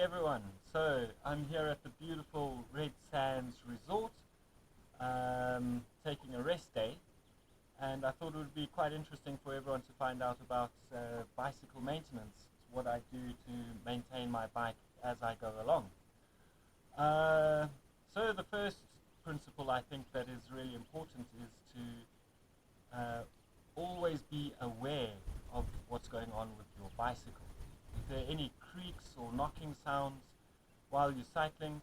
everyone. So I'm here at the beautiful Red Sands Resort, taking a rest day, and I thought it would be quite interesting for everyone to find out about bicycle maintenance, what I do to maintain my bike as I go along. So the first principle I think that is really important is to always be aware of what's going on with your bicycle. If there are any creaks or knocking sounds while you're cycling,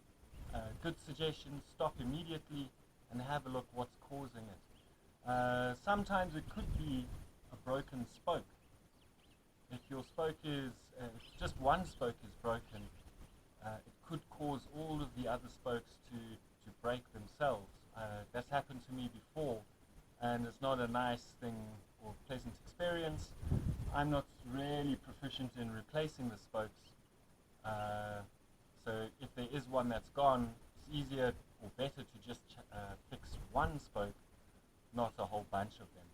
good suggestion, stop immediately and have a look what's causing it. Sometimes it could be a broken spoke. If your spoke is, if just one spoke is broken, it could cause all of the other spokes to break themselves. That's happened to me before, and it's not a nice thing or pleasant experience. I'm not really proficient in replacing the spokes, so if there is one that's gone, it's easier or better to just fix one spoke, not a whole bunch of them.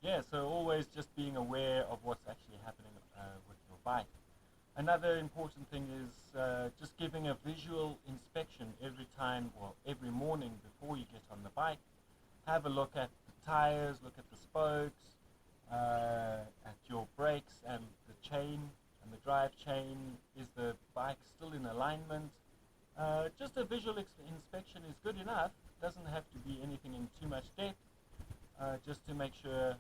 Yeah, so always just being aware of what's actually happening with your bike. Another important thing is just giving a visual inspection every time, or every morning before you get on the bike. Have a look at the tires, look at the spokes, at your brakes and the chain and the drive chain. Is the bike still in alignment? Just a visual inspection is good enough. Doesn't have to be anything in too much depth, just to make sure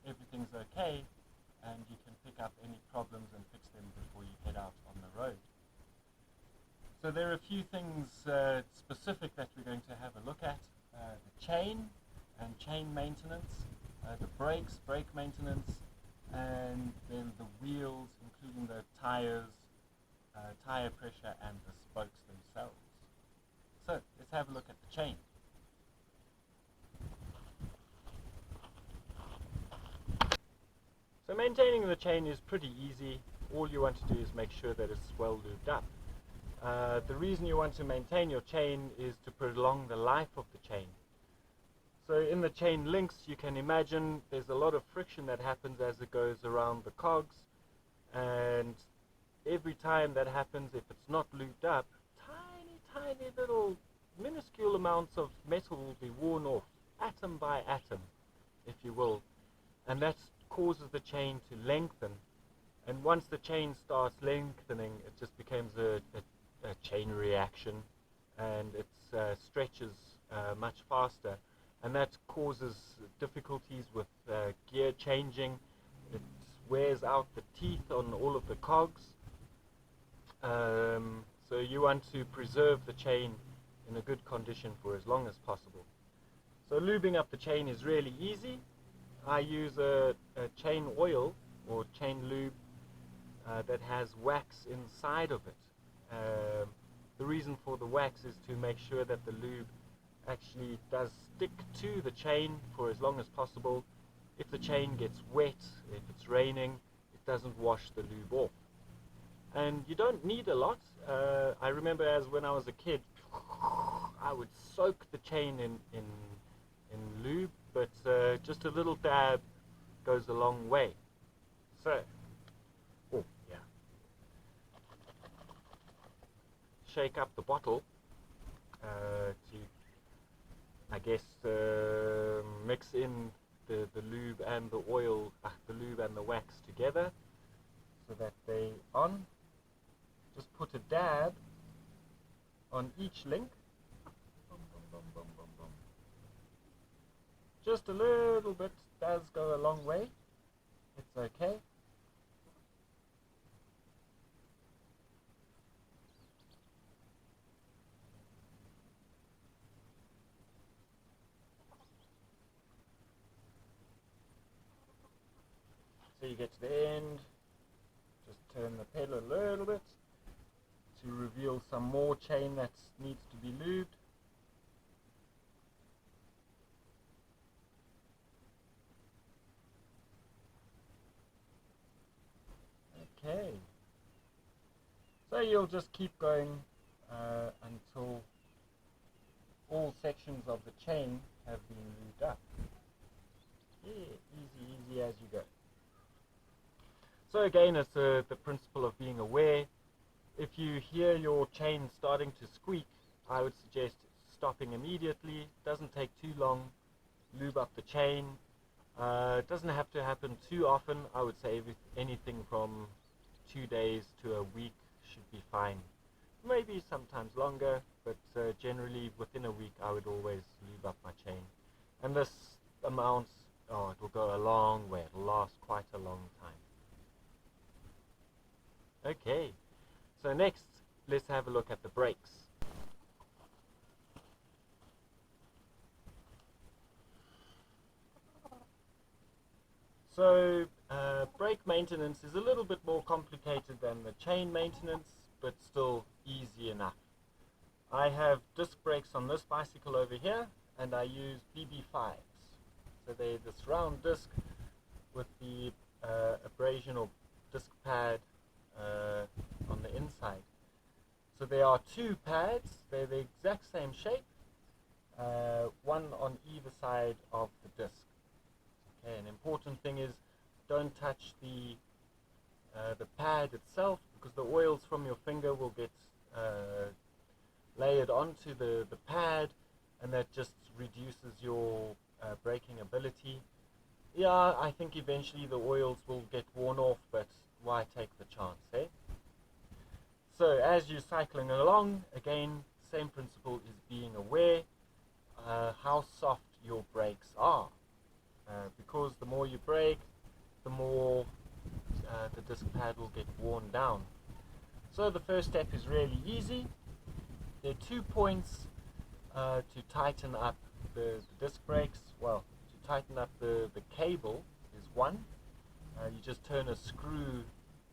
everything's okay and you can pick up any problems and fix them before you head out on the road. So there are a few things specific that we're going to have a look at. The chain and chain maintenance, the brakes, brake maintenance, and then the wheels, including the tires, tire pressure, and the spokes themselves. So let's have a look at the chain. So maintaining the chain is pretty easy. All you want to do is make sure that it's well lubed up. The reason you want to maintain your chain is to prolong the life of the chain. So in the chain links, you can imagine there's a lot of friction that happens as it goes around the cogs, and every time that happens, if it's not lubed up, tiny little minuscule amounts of metal will be worn off, atom by atom, if you will, and that causes the chain to lengthen. And once the chain starts lengthening, it just becomes a chain reaction, and it stretches much faster, and that causes difficulties with gear changing. It wears out the teeth on all of the cogs. So you want to preserve the chain in a good condition for as long as possible. So lubing up the chain is really easy. I use a chain oil or chain lube that has wax inside of it. The reason for the wax is to make sure that the lube actually does stick to the chain for as long as possible. If the chain gets wet, if it's raining, it doesn't wash the lube off. And you don't need a lot. I remember as when I was a kid, I would soak the chain in lube, but just a little dab goes a long way. So, oh yeah, shake up the bottle to, I guess, mix in the lube and the oil, the lube and the wax together, so that they on. Just put a dab on each link. Just a little bit does go a long way. It's okay. So you get to the end, just turn the pedal a little bit to reveal some more chain that needs to be lubed. Okay, so you'll just keep going until all sections of the chain have been lubed up. Yeah, easy as you go. So again, it's the principle of being aware. If you hear your chain starting to squeak, I would suggest stopping immediately. Doesn't take too long. Lube up the chain. It doesn't have to happen too often. I would say anything from 2 days to a week should be fine. Maybe sometimes longer, but generally within a week I would always lube up my chain. And this amount, it will go a long way. It'll last quite a long time. Okay, so next let's have a look at the brakes. So brake maintenance is a little bit more complicated than the chain maintenance, but still easy enough. I have disc brakes on this bicycle over here, and I use BB5s. So they're this round disc with the abrasion or disc pad on the inside. So there are two pads, they're the exact same shape, one on either side of the disc. Okay, an important thing is don't touch the pad itself, because the oils from your finger will get layered onto the pad, and that just reduces your braking ability. Yeah, I think eventually the oils will get worn off, but why take the chance, eh? So as you're cycling along, again, same principle is being aware how soft your brakes are. Because the more you brake, the more the disc pad will get worn down. So the first step is really easy. There are 2 points to tighten up the disc brakes. Well, to tighten up the cable is one. You just turn a screw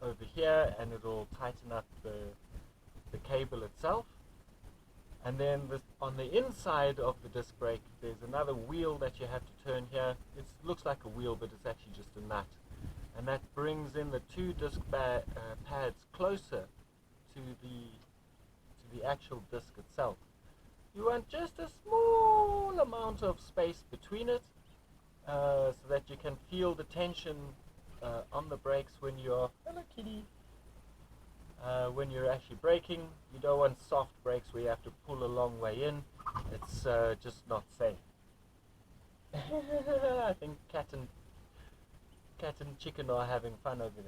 over here and it'll tighten up the cable itself. And then on the inside of the disc brake, there's another wheel that you have to turn here. It looks like a wheel, but it's actually just a nut. And that brings in the two disc pads closer to the actual disc itself. You want just a small amount of space between it, so that you can feel the tension on the brakes when you're, hello kitty, when you're actually braking. You don't want soft brakes where you have to pull a long way in. It's just not safe. I think cat and chicken are having fun over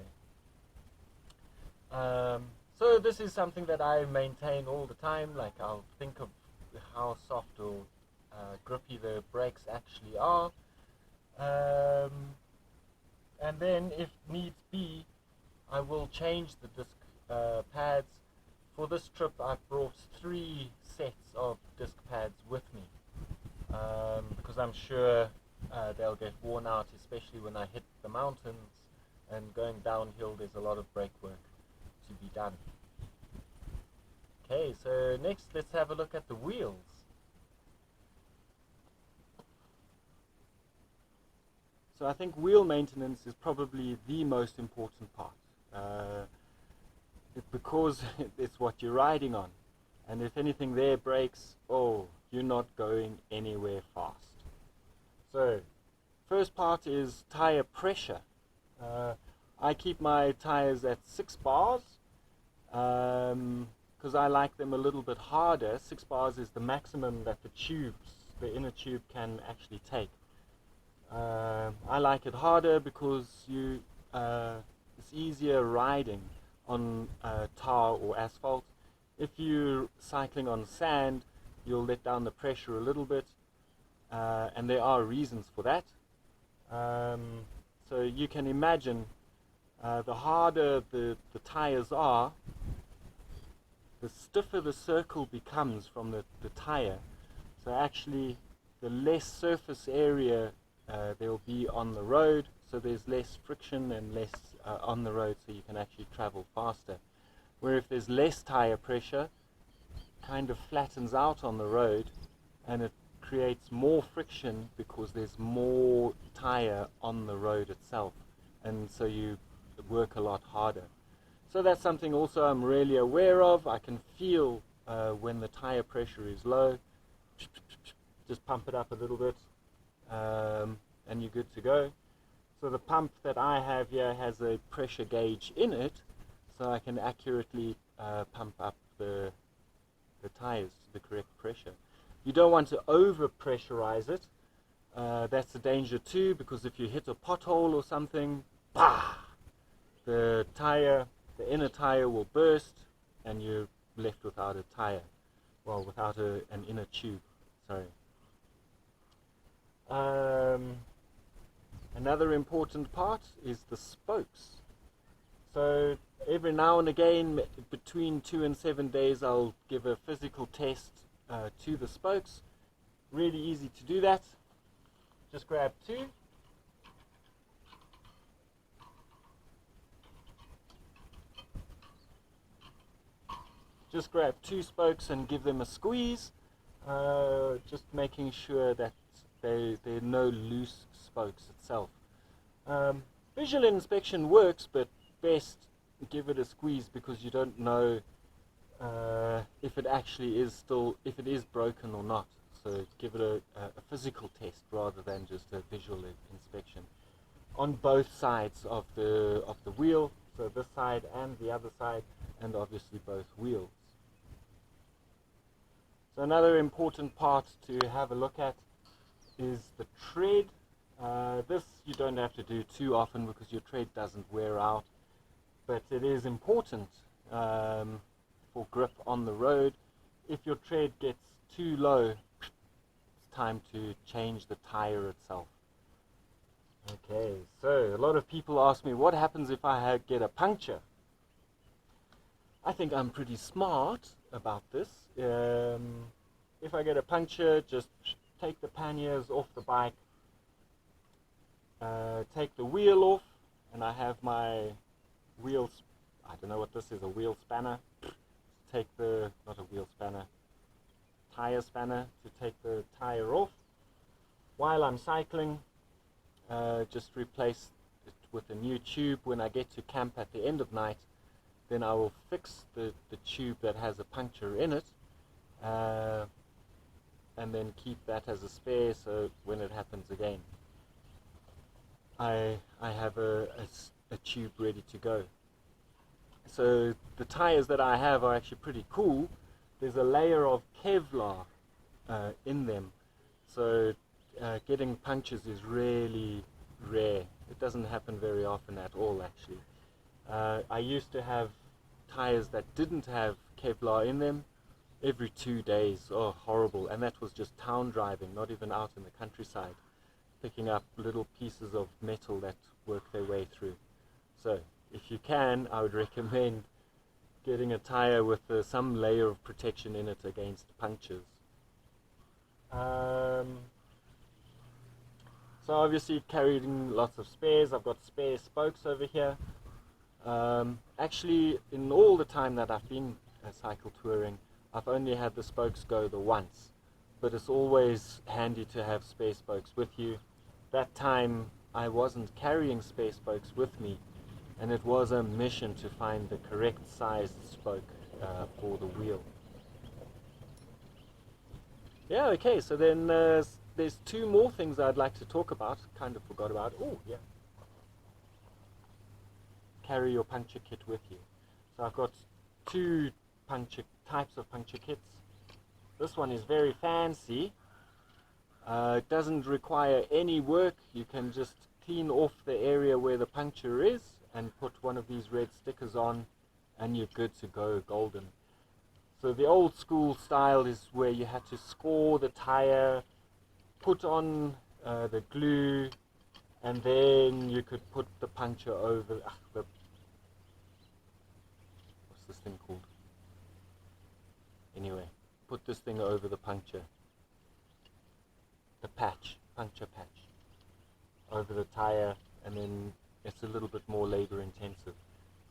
there. So this is something that I maintain all the time. Like, I'll think of how soft or grippy the brakes actually are, and then if needs be, I will change the disc pads. For this trip I've brought 3 sets of disc pads with me, because I'm sure they'll get worn out, especially when I hit the mountains, and going downhill there's a lot of brake work to be done. Okay, so next let's have a look at the wheels. So I think wheel maintenance is probably the most important part, because it's what you're riding on, and if anything there breaks, you're not going anywhere fast. So first part is tire pressure. I keep my tires at 6 bars, because I like them a little bit harder. 6 bars is the maximum that the inner tube can actually take. I like it harder because it's easier riding on tar or asphalt. If you're cycling on sand, you'll let down the pressure a little bit, and there are reasons for that. So you can imagine, the harder the tires are, the stiffer the circle becomes from the tire. So actually the less surface area there will be on the road, so there's less friction and less on the road, so you can actually travel faster. Where if there's less tire pressure, it kind of flattens out on the road, and it creates more friction because there's more tire on the road itself, and so you work a lot harder. So that's something also I'm really aware of. I can feel when the tire pressure is low. Just pump it up a little bit, and you're good to go. So the pump that I have here has a pressure gauge in it, so I can accurately pump up the tires to the correct pressure. You don't want to over pressurize it. That's a danger too, because if you hit a pothole or something, bah, the inner tire will burst and you're left without a tire. Well, without an inner tube, sorry. Another important part is the spokes. So every now and again, between 2 and 7 days, I'll give a physical test to the spokes. Really easy to do that. Just grab 2. Just grab 2 spokes and give them a squeeze, just making sure that there are no loose spokes itself. Visual inspection works, but best give it a squeeze because you don't know if it actually is if it is broken or not. So give it a physical test rather than just a visual inspection on both sides of the wheel, so this side and the other side, and obviously both wheels. So another important part to have a look at is the tread. This you don't have to do too often because your tread doesn't wear out, but it is important for grip on the road. If your tread gets too low, it's time to change the tire itself. Okay, so a lot of people ask me, what happens if I get a puncture? I think I'm pretty smart about this. If I get a puncture, just take the panniers off the bike, take the wheel off, and I have my wheels, I don't know what this is, a wheel spanner. Take not a wheel spanner, tire spanner to take the tire off. While I'm cycling, just replace it with a new tube. When I get to camp at the end of night, then I will fix the tube that has a puncture in it, and then keep that as a spare, so when it happens again, I have a tube ready to go. So the tires that I have are actually pretty cool. There's a layer of Kevlar in them, so getting punctures is really rare. It doesn't happen very often at all, actually. I used to have tires that didn't have Kevlar in them every 2 days. Oh, horrible. And that was just town driving, not even out in the countryside, picking up little pieces of metal that work their way through. So if you can, I would recommend getting a tire with some layer of protection in it against punctures. So obviously carrying lots of spares. I've got spare spokes over here. Actually, in all the time that I've been cycle touring, I've only had the spokes go the once, but it's always handy to have spare spokes with you. That time I wasn't carrying spare spokes with me, and it was a mission to find the correct sized spoke for the wheel. Yeah, okay, so then there's 2 more things I'd like to talk about. Kind of forgot about. Oh, yeah. Carry your puncture kit with you. So I've got 2 types of puncture kits. This one is very fancy. It doesn't require any work. You can just clean off the area where the puncture is and put one of these red stickers on, and you're good to go, golden. So the old school style is where you had to score the tire, put on the glue, and then you could put the puncture over what's this thing called? Anyway, put this thing over the puncture. The puncture patch, over the tire, and then it's a little bit more labor intensive.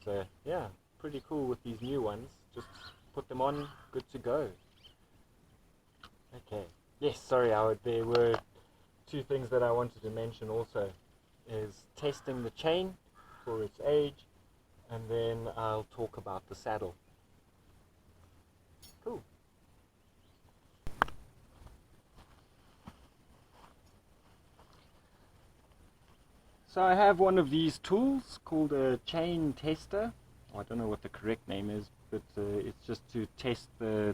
So yeah, pretty cool with these new ones. Just put them on, good to go. Okay. Yes, sorry, there were 2 things that I wanted to mention also, is testing the chain for its age, and then I'll talk about the saddle. Cool. So I have one of these tools called a chain tester. I don't know what the correct name is, but it's just to test the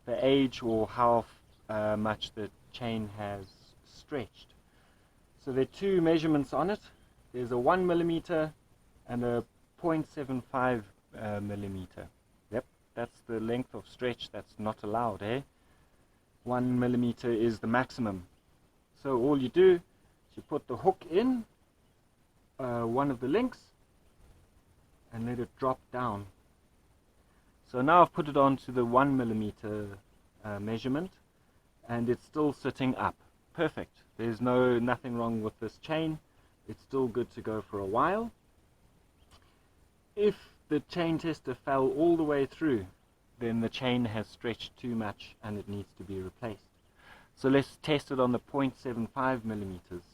age or how much the chain has stretched. So there are two measurements on it. There's a 1 millimeter and a 0.75 millimeter. Yep, that's the length of stretch that's not allowed, eh? 1 millimeter is the maximum. So all you do is you put the hook in one of the links and let it drop down. So now I've put it onto the 1 millimeter measurement, and it's still sitting up. Perfect. There's nothing wrong with this chain. It's still good to go for a while. If the chain tester fell all the way through, then the chain has stretched too much and it needs to be replaced. So let's test it on the 0.75 millimeters.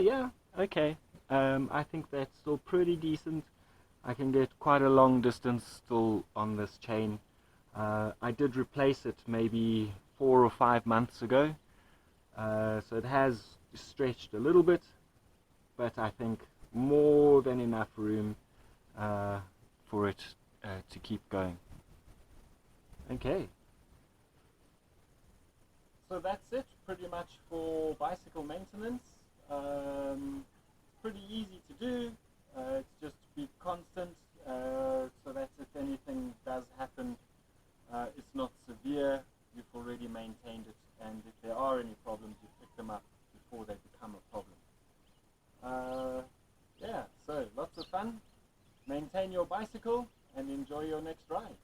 Yeah, okay. I think that's still pretty decent. I can get quite a long distance still on this chain. I did replace it maybe 4 or 5 months ago, so it has stretched a little bit, but I think more than enough room for it to keep going. Okay. So that's it pretty much for bicycle maintenance. Pretty easy to do. It's just be constant so that if anything does happen, it's not severe. You've already maintained it, and if there are any problems, you pick them up before they become a problem. Yeah, so lots of fun. Maintain your bicycle and enjoy your next ride.